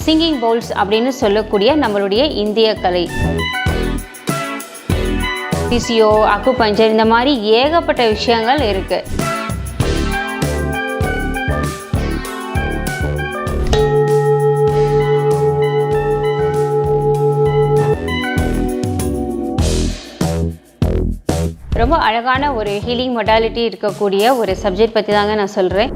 Singing bowls அப்படின்னு சொல்லக்கூடிய நம்மளுடைய இந்திய கலை. பிசியோ, அக்குபஞ்சர், இந்த மாதிரி ஏகப்பட்ட விஷயங்கள் இருக்கு. ரொம்ப அழகான ஒரு ஹீலிங் மொடாலிட்டி இருக்கக்கூடிய ஒரு சப்ஜெக்ட் பற்றி தாங்க நான் சொல்கிறேன்.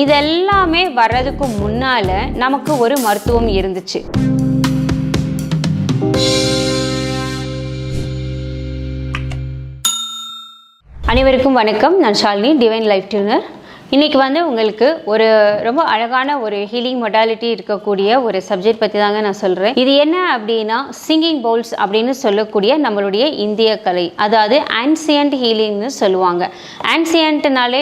இதெல்லாமே வர்றதுக்கு முன்னால் நமக்கு ஒரு மருத்துவம் இருந்துச்சு. அனைவருக்கும் வணக்கம். நான் ஷாலினி, டிவைன் லைஃப் டியூனர். இன்றைக்கி உங்களுக்கு ஒரு ரொம்ப அழகான ஒரு ஹீலிங் மொடாலிட்டி இருக்கக்கூடிய ஒரு சப்ஜெக்ட் பற்றி தாங்க நான் சொல்கிறேன். இது என்ன அப்படின்னா சிங்கிங் பவுல்ஸ் அப்படின்னு சொல்லக்கூடிய நம்மளுடைய இந்திய கலை, அதாவது ஆன்சியன்ட் ஹீலிங்னு சொல்லுவாங்க. ஆன்சியன்ட்னாலே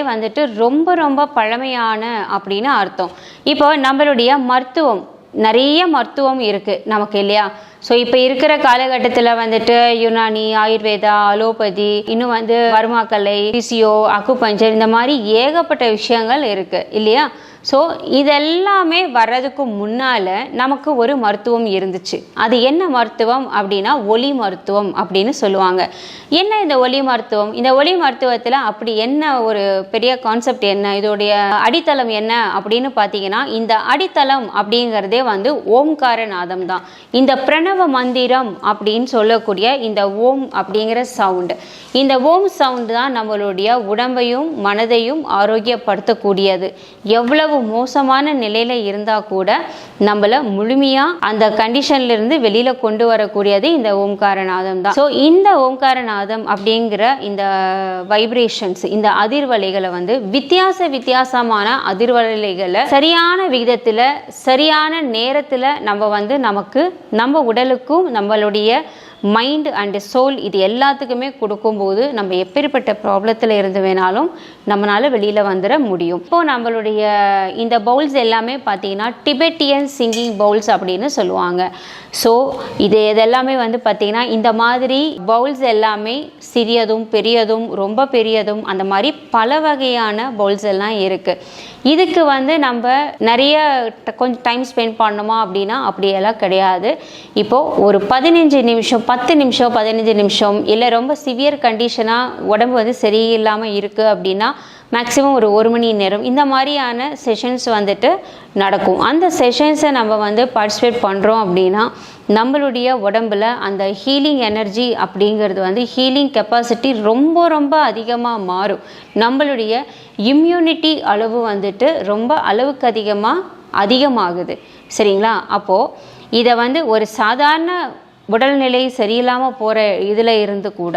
ரொம்ப ரொம்ப பழமையான அப்படின்னு அர்த்தம். இப்போ நம்மளுடைய மருத்துவம், நிறைய மருத்துவம் இருக்குது நமக்கு இல்லையா? ஸோ இப்போ இருக்கிற காலகட்டத்தில் யுனானி, ஆயுர்வேதா, அலோபதி, இன்னும் வர்மாக்கலை, பிசியோ, அக்குபஞ்சர், இந்த மாதிரி ஏகப்பட்ட விஷயங்கள் இருக்குது இல்லையா? ஸோ இதெல்லாமே வர்றதுக்கு முன்னால் நமக்கு ஒரு மருத்துவம் இருந்துச்சு. அது என்ன மருத்துவம் அப்படின்னா ஒளி மருத்துவம் அப்படின்னு சொல்லுவாங்க. என்ன இந்த ஒளி மருத்துவம்? இந்த ஒளி மருத்துவத்தில் அப்படி என்ன ஒரு பெரிய கான்செப்ட் என்ன, இதோடைய அடித்தளம் என்ன அப்படின்னு பார்த்தீங்கன்னா, இந்த அடித்தளம் அப்படிங்கிறதே ஓம்கார நாதம் தான். இந்த பிரணவ மந்திரம் அப்படின்னு சொல்லக்கூடிய இந்த ஓம் அப்படிங்கிற சவுண்டு, இந்த ஓம் சவுண்டு தான் நம்மளுடைய உடம்பையும் மனதையும் ஆரோக்கியப்படுத்தக்கூடியது. எவ்வளவு மோசமான நிலையில இருந்தா கூட நம்மள முழுமையா அந்த கண்டிஷன்ல இருந்து வெளியில கொண்டு வரக்கூடியது இந்த ஓம்காரநாதம் தான். ஸோ இந்த ஓம்காரநாதம் அப்படிங்கிற இந்த வைப்ரேஷன்ஸ், இந்த அதிர்வலைகளை வித்தியாசமான அதிர்வலைகளை சரியான விகிதத்துல சரியான நேரத்துல நமக்கு நம்ம உடலுக்கும் நம்மளுடைய மைண்ட் அண்ட் சோல் இது எல்லாத்துக்குமே கொடுக்கும்போது நம்ம எப்பேற்பட்ட ப்ராப்ளத்தில் இருந்து வேணாலும் நம்மளால் வெளியில் வந்துட முடியும். இப்போது நம்மளுடைய இந்த பவுல்ஸ் எல்லாமே பார்த்தீங்கன்னா டிபெட்டியன் சிங்கிங் பவுல்ஸ் அப்படின்னு சொல்லுவாங்க. ஸோ இதெல்லாமே பார்த்திங்கன்னா இந்த மாதிரி பவுல்ஸ் எல்லாமே சிறியதும் பெரியதும் ரொம்ப பெரியதும் அந்த மாதிரி பல வகையான பவுல்ஸ் எல்லாம் இருக்குது. இதுக்கு நம்ம நிறைய கொஞ்சம் டைம் ஸ்பெண்ட் பண்ணணுமா அப்படின்னா அப்படியெல்லாம் கிடையாது. இப்போது ஒரு 15 நிமிஷம் 10 நிமிஷம் 15 நிமிஷம் இல்லை ரொம்ப சிவியர் கண்டிஷனாக உடம்பு சரியில்லாமல் இருக்குது அப்படின்னா மேக்ஸிமம் ஒரு 1 மணி நேரம் இந்த மாதிரியான செஷன்ஸ் நடக்கும். அந்த செஷன்ஸை நம்ம பார்ட்டிசிபேட் பண்ணுறோம் அப்படின்னா நம்மளுடைய உடம்புல அந்த ஹீலிங் எனர்ஜி அப்படிங்கிறது ஹீலிங் கெப்பாசிட்டி ரொம்ப ரொம்ப அதிகமாக மாறும். நம்மளுடைய இம்யூனிட்டி அளவு ரொம்ப அளவுக்கு அதிகமாகுது. சரிங்களா? அப்போது இதை ஒரு சாதாரண உடல்நிலை சரியில்லாமல் போகிற இதில் இருந்து கூட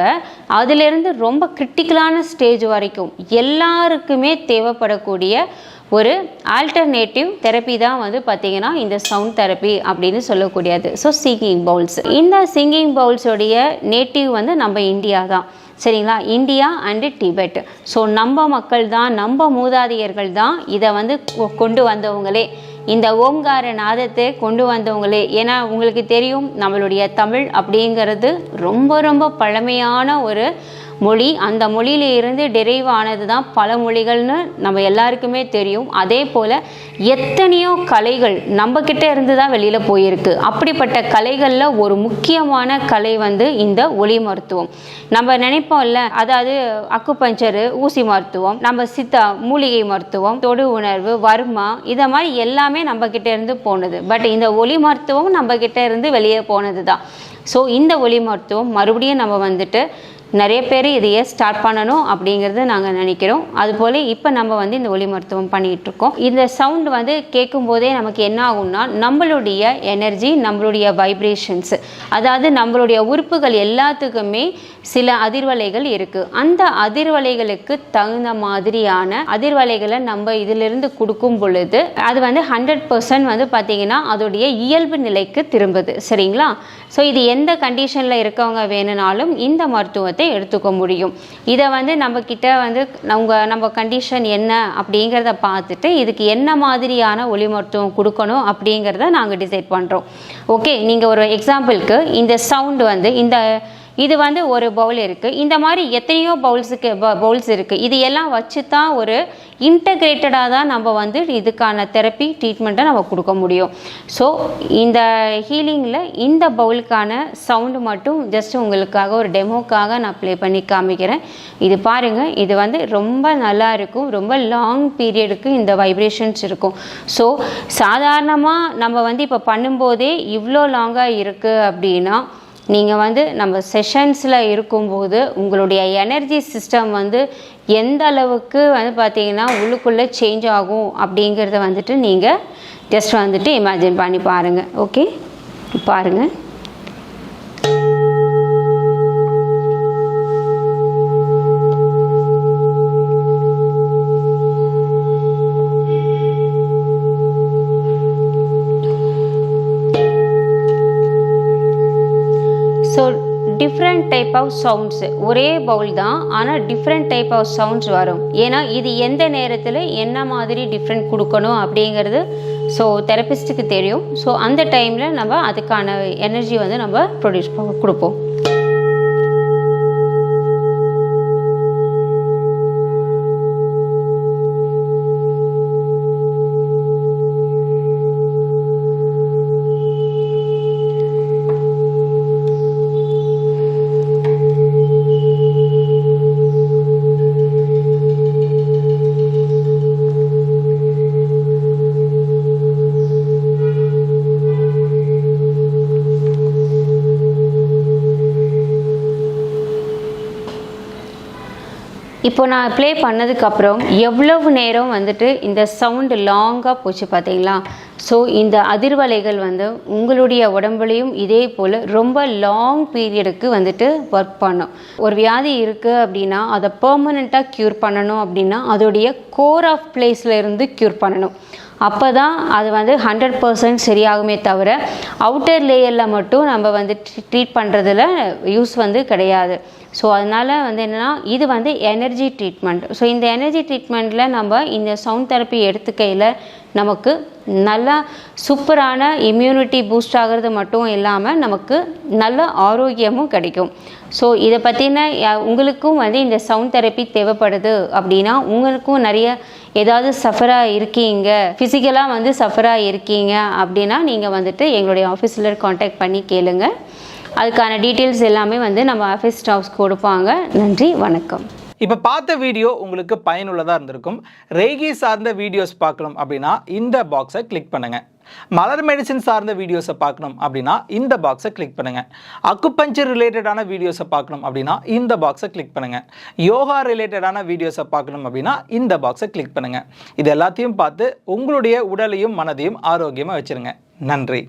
அதிலிருந்து ரொம்ப கிரிட்டிக்கலான ஸ்டேஜ் வரைக்கும் எல்லாருக்குமே தேவைப்படக்கூடிய ஒரு ஆல்டர்னேட்டிவ் தெரப்பி தான் பார்த்திங்கன்னா இந்த சவுண்ட் தெரப்பி அப்படின்னு சொல்லக்கூடியது. ஸோ சிங்கிங் பவுல்ஸ், இந்த சிங்கிங் பவுல்ஸோடைய நேட்டிவ் நம்ம இந்தியா தான். சரிங்களா? India and Tibet. ஸோ நம்ம மக்கள் தான், நம்ம மூதாதையர்கள் தான் இதை கொண்டு வந்தவங்களே, இந்த ஓம்கார நாதத்தை கொண்டு வந்தவங்களே. ஏன்னா உங்களுக்கு தெரியும், நம்மளுடைய தமிழ் அப்படிங்கிறது ரொம்ப ரொம்ப பழமையான ஒரு மொழி. அந்த மொழியில இருந்து டெரைவ் ஆனது தான் பல மொழிகள்னு நம்ம எல்லாருக்குமே தெரியும். அதே போல் எத்தனையோ கலைகள் நம்ம கிட்ட இருந்து தான் வெளியில் போயிருக்கு. அப்படிப்பட்ட கலைகளில் ஒரு முக்கியமான கலை இந்த ஒளி மருத்துவம். நம்ம நினைப்போம்ல, அதாவது அக்குபஞ்சரு, ஊசி மருத்துவம், நம்ம சித்தா மூலிகை மருத்துவம், தொடு உணர்வு, வர்மா, இதை மாதிரி எல்லாமே நம்ம கிட்ட இருந்து போனது. பட் இந்த ஒளி மருத்துவம் நம்ம கிட்ட இருந்து வெளியே போனது தான். ஸோ இந்த ஒளி மருத்துவம் மறுபடியும் நம்ம நிறைய பேர் இதையே ஸ்டார்ட் பண்ணணும் அப்படிங்கிறது நாங்கள் நினைக்கிறோம். அதுபோல் இப்போ நம்ம இந்த ஒளி மருத்துவம் பண்ணிகிட்ருக்கோம். இந்த சவுண்டு கேட்கும் போதே நமக்கு என்ன ஆகும்னா, நம்மளுடைய எனர்ஜி, நம்மளுடைய வைப்ரேஷன்ஸ், அதாவது நம்மளுடைய உறுப்புகள் எல்லாத்துக்குமே சில அதிர்வலைகள் இருக்குது. அந்த அதிர்வலைகளுக்கு தகுந்த மாதிரியான அதிர்வலைகளை நம்ம இதிலிருந்து கொடுக்கும் பொழுது அது 100% பார்த்திங்கன்னா அதோடைய இயல்பு நிலைக்கு திரும்புது. சரிங்களா? ஸோ இது எந்த கண்டிஷனில் இருக்கவங்க வேணுனாலும் இந்த மருத்துவத்தை எடுத்துக்க முடியும். இதை நம்ம கிட்ட நம்ம கண்டிஷன் என்ன அப்படிங்கிறத பார்த்துட்டு இதுக்கு என்ன மாதிரியான ஒளி மருத்துவம் கொடுக்கணும் அப்படிங்கிறத நாங்கள் டிசைட் பண்ணுறோம். ஓகே, நீங்கள் ஒரு எக்ஸாம்பிளுக்கு இந்த சவுண்டு இது வந்து ஒரு பவுல் இருக்குது. இந்த மாதிரி எத்தனையோ பவுல்ஸ் இருக்குது. இது எல்லாம் வச்சு தான் ஒரு இன்டகிரேட்டடாக தான் நம்ம வந்து இதுக்கான தெரப்பி ட்ரீட்மெண்ட்டை நம்ம கொடுக்க முடியும். ஸோ இந்த ஹீலிங்கில் இந்த பவுலுக்கான சவுண்டு மட்டும் ஜஸ்ட் உங்களுக்காக ஒரு டெமோக்காக நான் ப்ளே பண்ணி காமிக்கிறேன். இது பாருங்கள், இது வந்து ரொம்ப நல்லா இருக்கும். ரொம்ப லாங் பீரியடுக்கு இந்த வைப்ரேஷன்ஸ் இருக்கும். ஸோ சாதாரணமாக நம்ம வந்து இப்போ பண்ணும்போதே இவ்வளோ லாங்காக இருக்குது அப்படின்னா, நீங்கள் வந்து நம்ம செஷன்ஸில் இருக்கும்போது உங்களுடைய எனர்ஜி சிஸ்டம் வந்து எந்த அளவுக்கு வந்து பார்த்திங்கன்னா உள்ளுக்குள்ளே சேஞ்ச் ஆகும் அப்படிங்கிறத வந்துட்டு நீங்கள் ஜஸ்ட் வந்துட்டு இமேஜின் பண்ணி பாருங்கள். ஓகே, பாருங்கள். So different type of sounds, ஒரே பவுல் தான், ஆனால் டிஃப்ரெண்ட் டைப் ஆஃப் சவுண்ட்ஸ் வரும். ஏன்னா இது எந்த நேரத்தில் என்ன மாதிரி டிஃப்ரெண்ட் கொடுக்கணும் அப்படிங்கிறது ஸோ தெரபிஸ்ட்டுக்கு தெரியும். ஸோ அந்த டைமில் நம்ம அதுக்கான எனர்ஜி வந்து நம்ம ப்ரொடியூஸ் கொடுப்போம். இப்போ நான் ப்ளே பண்ணதுக்கப்புறம் எவ்வளவு நேரம் வந்துட்டு இந்த சவுண்டு லாங்காக போச்சு பார்த்தீங்களா? ஸோ இந்த அதிர்வலைகள் வந்து உங்களுடைய உடம்புலையும் இதே போல் ரொம்ப லாங் பீரியடுக்கு வந்துட்டு ஒர்க் பண்ணும். ஒரு வியாதி இருக்குது அப்படின்னா அதை பெர்மனெண்ட்டாக க்யூர் பண்ணணும் அப்படின்னா அதோடைய கோர் ஆஃப் பிளேஸில் இருந்து க்யூர் பண்ணணும். அப்போ தான் அது வந்து 100% சரியாகுமே தவிர அவுட்டர் லேயரில் மட்டும் நம்ம வந்து ட்ரீட் பண்ணுறதுல யூஸ் வந்து கிடையாது. ஸோ அதனால் வந்து என்னென்னா இது வந்து எனர்ஜி ட்ரீட்மெண்ட். ஸோ இந்த எனர்ஜி ட்ரீட்மெண்ட்டில் நம்ம இந்த சவுண்ட் தெரப்பி எடுத்துக்கையில் நமக்கு நல்லா சூப்பரான இம்யூனிட்டி பூஸ்ட் ஆகிறது மட்டும் இல்லாமல் நமக்கு நல்ல ஆரோக்கியமும் கிடைக்கும். ஸோ இதை பற்றின உங்களுக்கும் வந்து இந்த சவுண்ட் தெரப்பி தேவைப்படுது அப்படின்னா, உங்களுக்கும் நிறைய ஏதாவது சஃபராக இருக்கீங்க, ஃபிசிக்கலாக வந்து சஃபராக இருக்கீங்க அப்படின்னா நீங்கள் வந்துட்டு எங்களுடைய ஆஃபீஸில் காண்டாக்ட் பண்ணி கேளுங்க. அதுக்கான டீட்டெயில்ஸ் எல்லாமே வந்து நம்ம ஆஃபீஸ் ஸ்டாஃப்ஸ் கொடுப்பாங்க. நன்றி, வணக்கம். இப்போ பார்த்த வீடியோ உங்களுக்கு பயனுள்ளதாக இருந்திருக்கும். ரேகி சார்ந்த வீடியோஸ் பார்க்கணும் அப்படின்னா இந்த பாக்ஸை கிளிக் பண்ணுங்கள். மலர் மெடிசின் சார்ந்த வீடியோஸை பார்க்கணும் அப்படின்னா இந்த பாக்ஸை கிளிக் பண்ணுங்கள். அக்குபஞ்சர் ரிலேட்டடான வீடியோஸை பார்க்கணும் அப்படின்னா இந்த பாக்ஸை கிளிக் பண்ணுங்கள். யோகா ரிலேட்டடான வீடியோஸை பார்க்கணும் அப்படின்னா இந்த பாக்ஸை கிளிக் பண்ணுங்கள். இது எல்லாத்தையும் பார்த்து உங்களுடைய உடலையும் மனதையும் ஆரோக்கியமாக வச்சுருங்க. நன்றி.